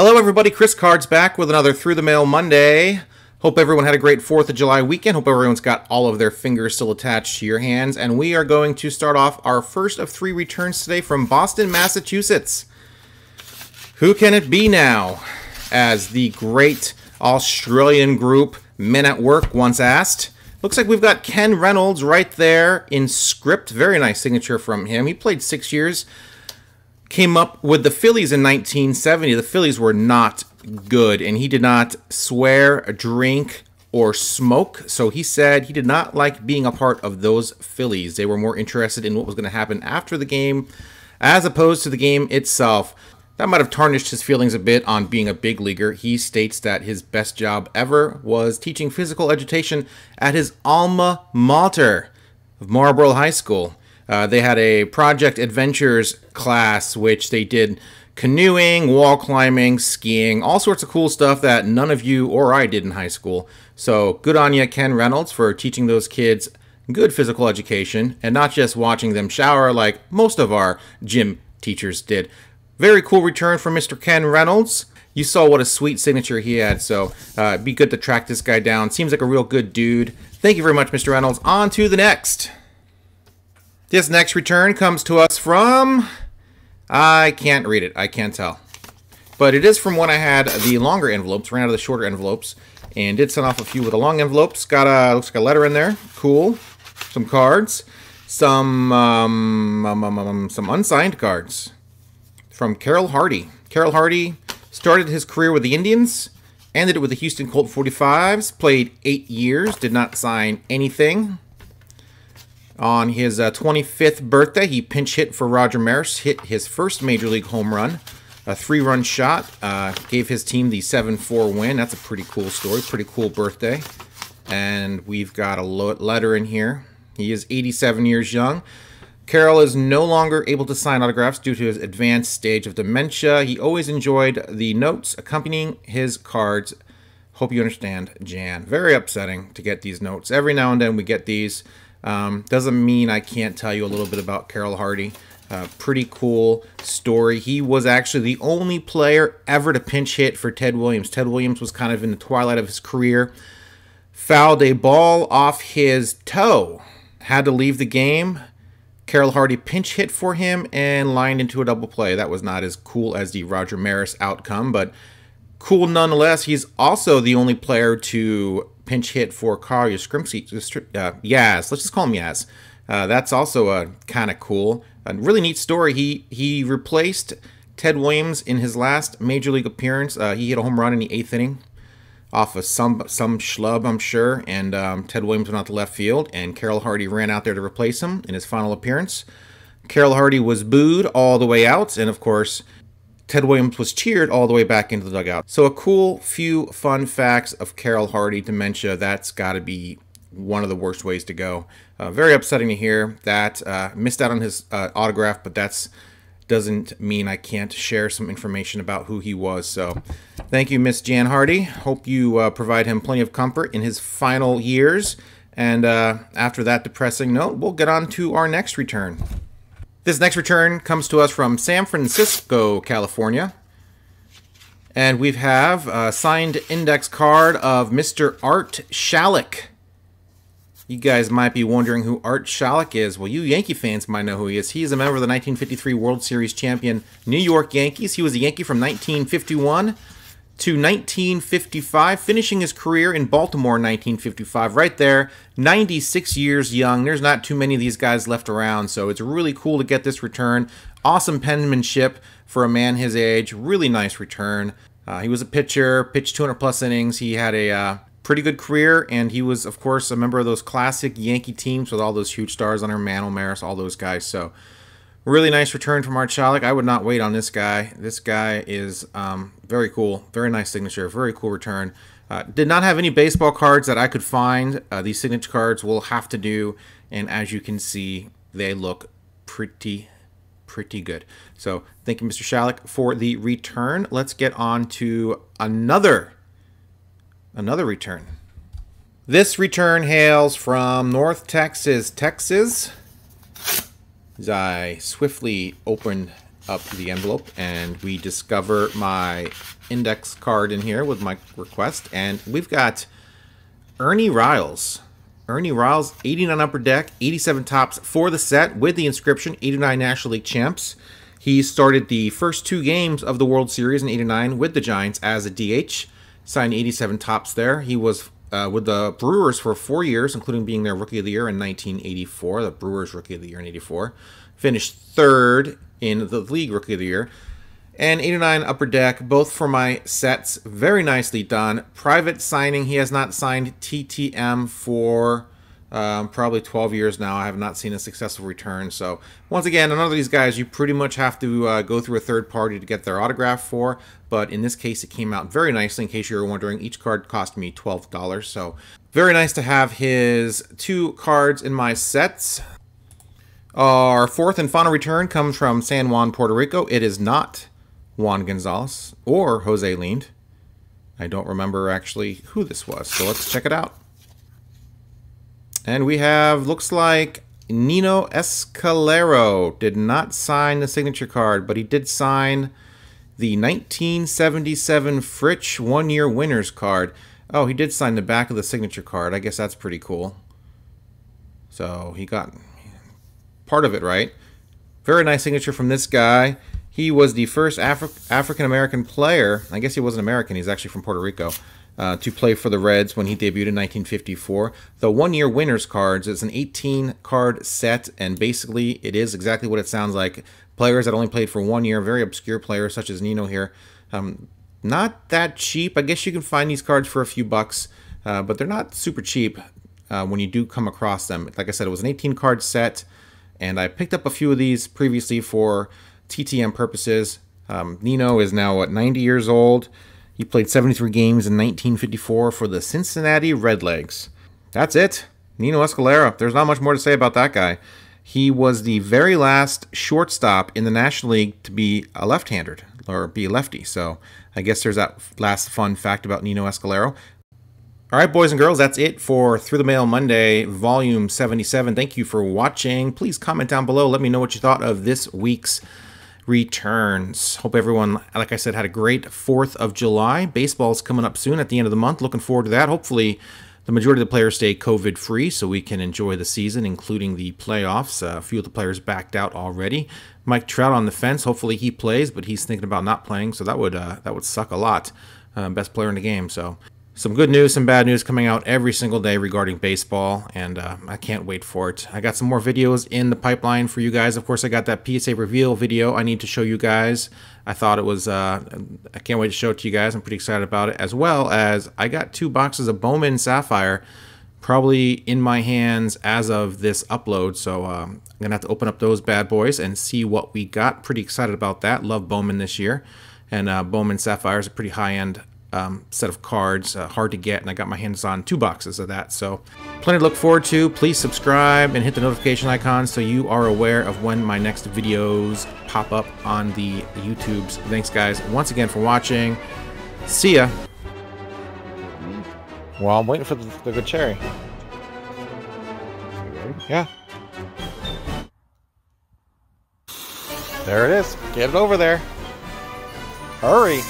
Hello everybody, Chris Cards back with another Through the Mail Monday. Hope everyone had a great 4th of July weekend. Hope everyone's got all of their fingers still attached to your hands. And we are going to start off our first of 3 returns today from Boston, Massachusetts. Who can it be now? As the great Australian group Men at Work once asked. Looks like we've got Ken Reynolds right there in script. Very nice signature from him. He played 6 years. Came up with the Phillies in 1970. The Phillies were not good, and he did not swear, drink, or smoke. So he said he did not like being a part of those Phillies. They were more interested in what was going to happen after the game as opposed to the game itself. That might have tarnished his feelings a bit on being a big leaguer. He states that his best job ever was teaching physical education at his alma mater of Marlboro High School. They had a Project Adventures class, which they did canoeing, wall climbing, skiing, all sorts of cool stuff that none of you or I did in high school. So good on you, Ken Reynolds, for teaching those kids good physical education and not just watching them shower like most of our gym teachers did. Very cool return from Mr. Ken Reynolds. You saw what a sweet signature he had, so it'd be good to track this guy down. Seems like a real good dude. Thank you very much, Mr. Reynolds. On to the next. This next return comes to us from, I can't read it, I can't tell. But it is from when I had the longer envelopes, ran out of the shorter envelopes, and did send off a few with the long envelopes. Got a, looks like a letter in there, cool. Some cards, some unsigned cards from Carroll Hardy. Carroll Hardy started his career with the Indians, ended it with the Houston Colt 45s, played 8 years, did not sign anything. On his 25th birthday, he pinch hit for Roger Maris, hit his first Major League home run, a 3-run shot, gave his team the 7-4 win. That's a pretty cool story, pretty cool birthday. And we've got a letter in here. He is 87 years young. Carroll is no longer able to sign autographs due to his advanced stage of dementia. He always enjoyed the notes accompanying his cards. Hope you understand, Jan. Very upsetting to get these notes. Every now and then we get these. Doesn't mean I can't tell you a little bit about Carroll Hardy. Pretty cool story. He was actually the only player ever to pinch hit for Ted Williams. Ted Williams was kind of in the twilight of his career. Fouled a ball off his toe. Had to leave the game. Carroll Hardy pinch hit for him and lined into a double play. That was not as cool as the Roger Maris outcome, but cool nonetheless. He's also the only player to pinch hit for Carl Yastrzemski. Yaz. Let's just call him Yaz. That's also kind of cool. A really neat story. He replaced Ted Williams in his last Major League appearance. He hit a home run in the 8th inning off of some schlub, I'm sure, and Ted Williams went out to left field, and Carroll Hardy ran out there to replace him in his final appearance. Carroll Hardy was booed all the way out, and of course, Ted Williams was cheered all the way back into the dugout. So a cool few fun facts of Carroll Hardy dementia. That's got to be one of the worst ways to go. Very upsetting to hear that. Missed out on his autograph, but that's doesn't mean I can't share some information about who he was. So thank you, Miss Jan Hardy. Hope you provide him plenty of comfort in his final years. And after that depressing note, we'll get on to our next return. This next return comes to us from San Francisco, California. And we have a signed index card of Mr. Art Shylock. You guys might be wondering who Art Shylock is. Well, you Yankee fans might know who he is. He is a member of the 1953 World Series champion New York Yankees. He was a Yankee from 1951 to 1955, finishing his career in Baltimore in 1955. Right there, 96 years young. There's not too many of these guys left around, so it's really cool to get this return. Awesome penmanship for a man his age. Really nice return. He was a pitcher, pitched 200-plus innings. He had a pretty good career, and he was, of course, a member of those classic Yankee teams with all those huge stars on there, Mantle, Maris, all those guys. So really nice return from Art Shylock. I would not wait on this guy. This guy is very cool. Very nice signature. Very cool return. Did not have any baseball cards that I could find. These signature cards will have to do. And as you can see, they look pretty good. So thank you, Mr. Shylock, for the return. Let's get on to another return. This return hails from North Texas, As I swiftly opened up the envelope, and we discover my index card in here with my request, and we've got Ernie Riles. Ernie Riles, 89 Upper Deck, 87 Tops for the set with the inscription, 89 National League Champs. He started the first 2 games of the World Series in 89 with the Giants as a DH, signed 87 Tops there. He was with the Brewers for 4 years, including being their Rookie of the Year in 1984, the Brewers Rookie of the Year in 84. Finished 3rd in the League Rookie of the Year. And 89 Upper Deck, both for my sets. Very nicely done. Private signing. He has not signed TTM for probably 12 years now. I have not seen a successful return. So, once again, none of these guys you pretty much have to go through a third party to get their autograph for. But in this case, it came out very nicely. In case you were wondering, each card cost me $12. So, very nice to have his 2 cards in my sets. Our 4th and final return comes from San Juan, Puerto Rico. It is not Juan Gonzalez or Jose Lind. I don't remember actually who this was, so let's check it out. And we have, looks like Nino Escalera did not sign the signature card, but he did sign the 1977 Fritsch 1-year winners card. Oh, he did sign the back of the signature card. I guess that's pretty cool. So he got part of it right. Very nice signature from this guy. He was the first African-American player, I guess he wasn't American, he's actually from Puerto Rico, to play for the Reds when he debuted in 1954. The 1-year winners cards is an 18-card set, and basically it is exactly what it sounds like. Players that only played for 1 year, very obscure players such as Nino here. Not that cheap. I guess you can find these cards for a few bucks, but they're not super cheap when you do come across them. Like I said, it was an 18-card set, and I picked up a few of these previously for TTM purposes. Nino is now, what, 90 years old. He played 73 games in 1954 for the Cincinnati Redlegs. That's it. Nino Escalera. There's not much more to say about that guy. He was the very last shortstop in the National League to be a left-hander, or be a lefty. So I guess there's that last fun fact about Nino Escalera. All right, boys and girls, that's it for Through the Mail Monday, Volume 77. Thank you for watching. Please comment down below. Let me know what you thought of this week's returns. Hope everyone, like I said, had a great 4th of July. Baseball's coming up soon at the end of the month. Looking forward to that. Hopefully, the majority of the players stay COVID-free so we can enjoy the season, including the playoffs. A few of the players backed out already. Mike Trout on the fence. Hopefully he plays, but he's thinking about not playing, so that would suck a lot. Best player in the game, so... Some good news, some bad news coming out every single day regarding baseball, and I can't wait for it. I got some more videos in the pipeline for you guys. Of course, I got that PSA reveal video I need to show you guys. I thought it was, I can't wait to show it to you guys. I'm pretty excited about it, as well as I got 2 boxes of Bowman Sapphire probably in my hands as of this upload, so I'm going to have to open up those bad boys and see what we got. Pretty excited about that. Love Bowman this year, and Bowman Sapphire is a pretty high-end set of cards, hard to get, and I got my hands on 2 boxes of that, so plenty to look forward to. Please subscribe and hit the notification icon so you are aware of when my next videos pop up on the YouTubes. Thanks guys once again for watching. See ya. Well, I'm waiting for the good cherry. Yeah, there it is. Get it over there. Hurry.